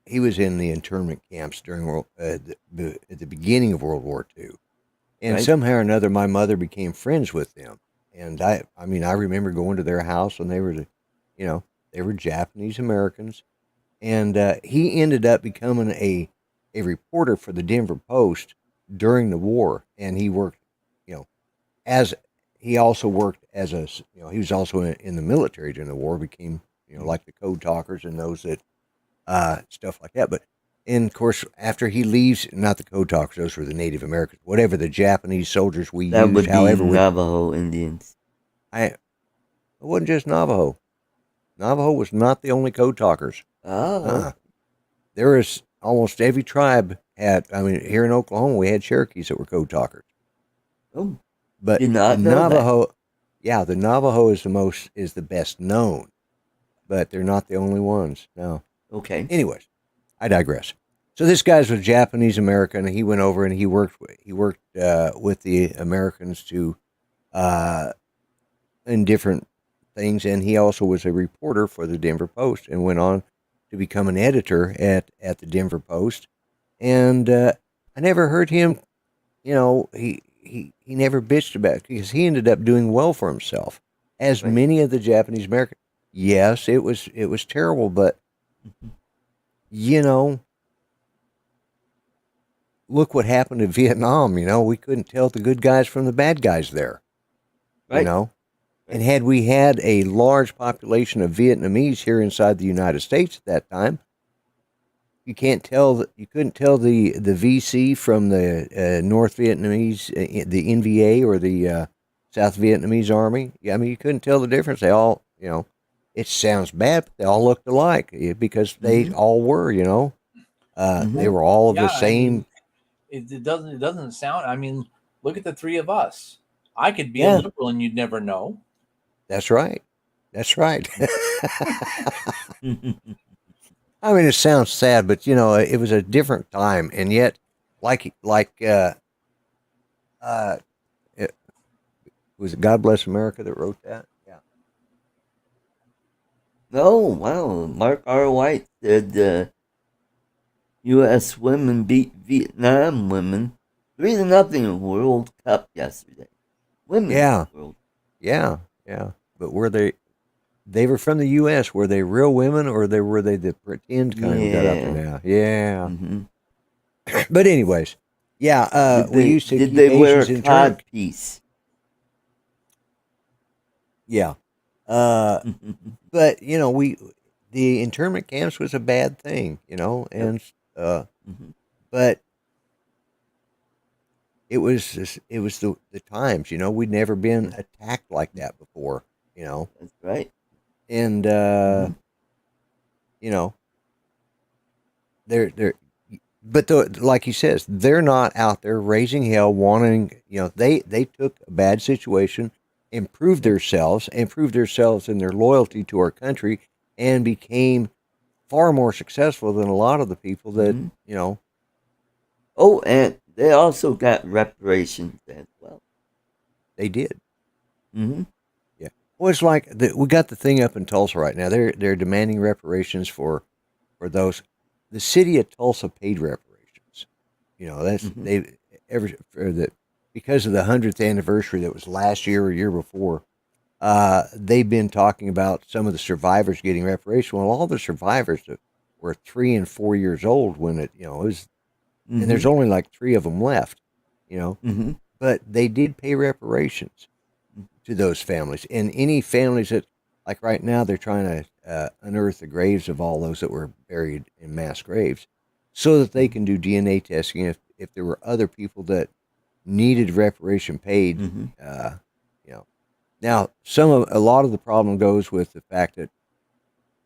He was in the internment camps during at the beginning of World War II, and Right? somehow or another, my mother became friends with them. And I mean, I remember going to their house, and they were Japanese Americans, and he ended up becoming a reporter for the Denver Post during the war, and he worked, you know, as he also worked as he was also in the military during the war, became like the code talkers and those that stuff like that. But and of course, after he leaves, not the code talkers; those were the Native Americans, whatever the Japanese soldiers we That used. would be However, Navajo Indians. it wasn't just Navajo. Navajo was not the only code talkers. Oh, Uh-uh. There is almost every tribe had. I mean, here in Oklahoma, we had Cherokees that were code talkers, oh, but did the not know that. Navajo, yeah, the Navajo is the best known, but they're not the only ones. No. Okay. Anyways, I digress. So this guy's a Japanese American, and he went over and he worked with the Americans to uh, in different things, and he also was a reporter for the Denver Post, and went on to become an editor at the Denver Post, and I never heard him. He never bitched about it because he ended up doing well for himself, as Right. many of the Japanese Americans. Yes, it was terrible, but Mhm. you know, look what happened in Vietnam. We couldn't tell the good guys from the bad guys there. You Right. know, and Right. had we had a large population of Vietnamese here inside the United States at that time, you couldn't tell the VC from the North Vietnamese, the NVA or the South Vietnamese Army. Yeah, I mean, you couldn't tell the difference. They all, it sounds bad, but they all looked alike because they Mm-hmm. all were, they Mm-hmm. were all of the Yeah, I same. mean, it doesn't sound. I mean, look at the three of us. I could be a Yeah, liberal, and you'd never know. that's right. That's right. Mm-hmm. I mean, it sounds sad, but it was a different time, and yet, like uh, it, was it God Bless America that wrote that? Yeah. Oh, wow. Mark R. White said U.S. women beat Vietnam women 3-0 in World Cup yesterday. Women's Yeah, World. yeah, yeah. But were they? They were from the U.S. Were they real women, or were they the pretend kind who got up and Yeah. down? Yeah. Mm-hmm. But anyways, yeah. Did We they used to did keep they wear a Asians in tournament. cod piece? Yeah. Uh, Mm-hmm. but the internment camps was a bad thing, Yep. and Mm-hmm. but it was the times, we'd never been Yeah. attacked like that before, you know, That's right. and Mm-hmm. you know they're but like he says, they're not out there raising hell, wanting, they took a bad situation, Yep. improved themselves in their loyalty to our country, and became far more successful than a lot of the people that Mm-hmm. you know Oh, and they also got reparations as well. they did. Mm-hmm. Yeah. Well, it's like we got the thing up in Tulsa right now. They're demanding reparations for those. The city of Tulsa paid reparations. That's Mm-hmm. they ever for the because of the 100th anniversary that was last year or year before. They've been talking about some of the survivors getting reparations. Well, all the survivors that were 3 and 4 years old when it was, and Mm-hmm. there's only like three of them left. You know, Mm-hmm. but they did pay reparations to those families, and any families that, like right now, they're trying to unearth the graves of all those that were buried in mass graves, so that they Mm-hmm. can do DNA testing if there were other people that needed reparation paid. Mm-hmm. Uh, you know, now a lot of the problem goes with the fact that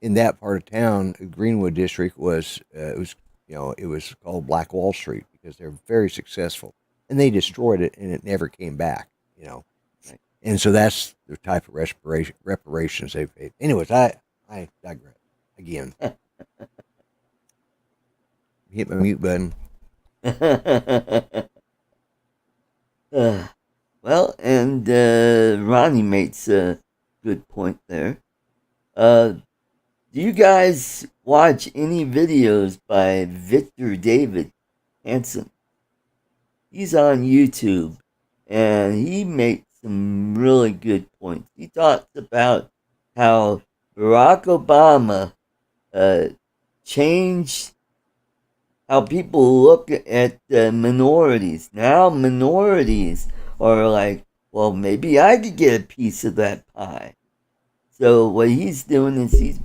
in that part of town, Greenwood district it was called Black Wall Street because they're very successful, and they destroyed it and it never came back. Right. And so that's the type of reparations they've paid. Anyways, I digress again. Hit my mute button. Uh, well, and Ronnie makes a good point there. Do you guys watch any videos by Victor David Hansen? He's on YouTube, and he makes some really good points. He talks about how Barack Obama uh, changed how people look at minorities. Now minorities are like, well, maybe I could get a piece of that pie. So what he's doing is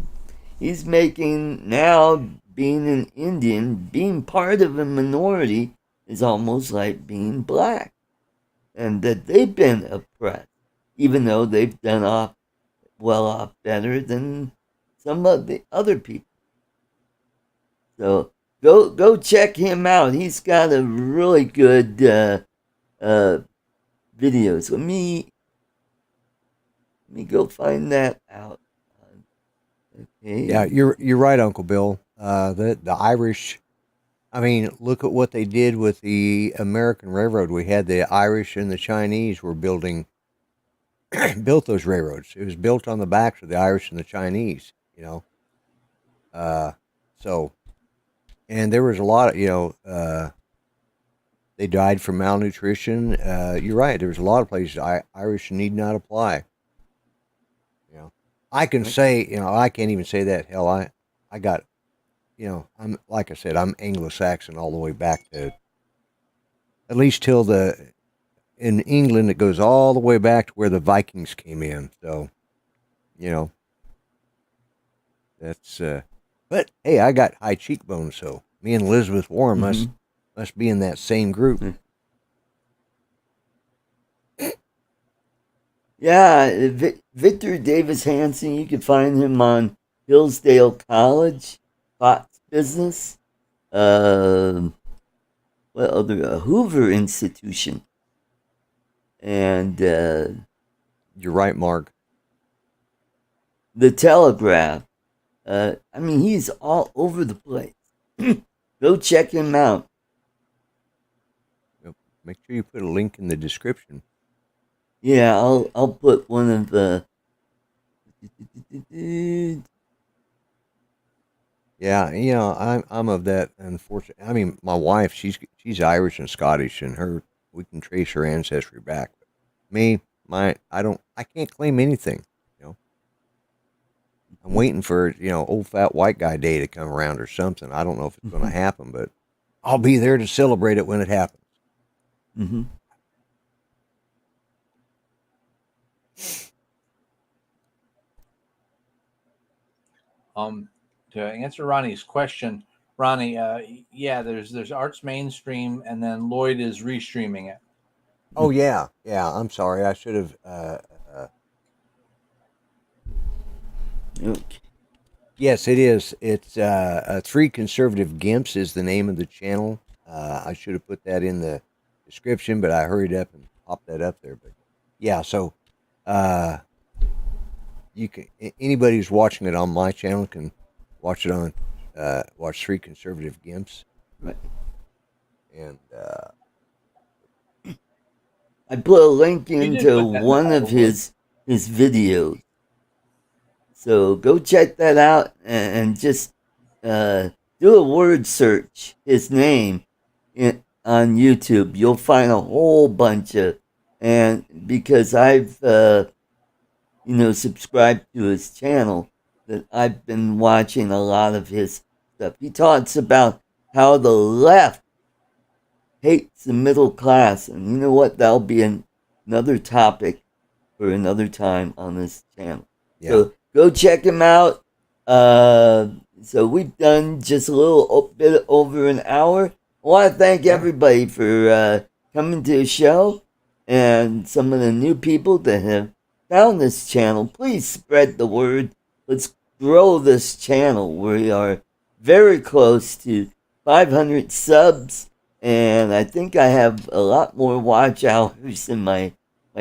he's making now being an Indian, being part of a minority is almost like being black, and that they've been oppressed, even though they've done off better than some of the other people. So go check him out. He's got a really good uh, videos. Let me go find that out. Yeah, Okay. you're right, Uncle Bill. The Irish. I mean, look at what they did with the American Railroad. We had the Irish and the Chinese were built those railroads. It was built on the backs of the Irish and the Chinese. Uh, so and there was a lot of they died from malnutrition. You're right. There's a lot of places Irish need not apply. You know, I can say, I can't even say that. Hell, I got, I'm like I said, I'm Anglo-Saxon all the way back to at least till in England it goes all the way back to where the Vikings came in. So, you know, that's. But hey, I got high cheekbones, so me and Elizabeth Warren must be in that same group. Yeah, Victor Davis Hanson, you can find him on Hillsdale College, Fox Business, what other, Hoover Institution, and You're right, Mark. The Telegraph. I mean, he's all over the place. Go check him out. Make sure you put a link in the description. Yeah, I'll put one of the. Yeah, I'm of that unfortunate. I mean, my wife, she's Irish and Scottish, and we can trace her ancestry back. But me, I can't claim anything. I'm waiting for old fat white guy day to come around or something. I don't know if it's going to happen, but I'll be there to celebrate it when it happens. Mm-hmm. To answer Ronnie's question, Ronnie, yeah, there's Arts Mainstream, and then Lloyd is restreaming it. Oh yeah. I'm sorry. I should have. Okay. Yes, it is. It's Three Conservative Gimps is the name of the channel. I should have put that in the description, but I hurried up and popped that up there. But yeah, so you can anybody who's watching it on my channel can watch it on watch Three Conservative Gimps. Right. And I put a link into one of his videos. So go check that out and just do a word search, his name, on YouTube. You'll find a whole bunch of, and because I've, subscribed to his channel, that I've been watching a lot of his stuff. He talks about how the left hates the middle class. And you know what? That'll be another topic for another time on this channel. yeah. So go check him out. So we've done just a little bit over an hour. I want to thank everybody for coming to the show and some of the new people that have found this channel. Please spread the word. Let's grow this channel. We are very close to 500 subs, and I think I have a lot more watch hours in my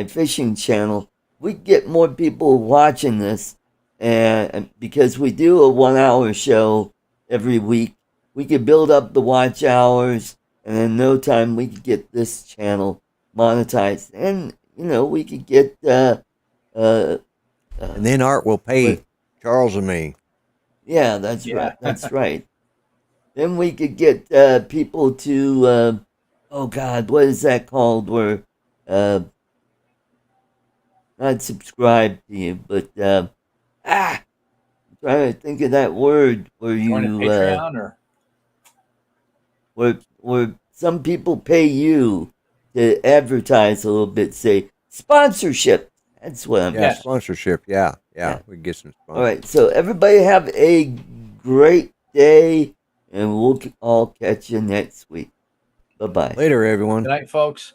fishing channel. We get more people watching this, and because we do a 1 hour show every week, we could build up the watch hours, and in no time we could get this channel monetized, and we could get and then Art will pay Charles and me. Yeah, that's right. That's right. Then we could get people to oh God, what is that called? Where not subscribe to you, but I'm trying to think of that word where you Patreon or where some people pay you to advertise a little bit, say sponsorship. That's what I'm. Yeah, sponsorship. Yeah. We get some sponsorship. All right, so everybody have a great day, and we'll all catch you next week. Bye-bye. Later, everyone. Good night, folks.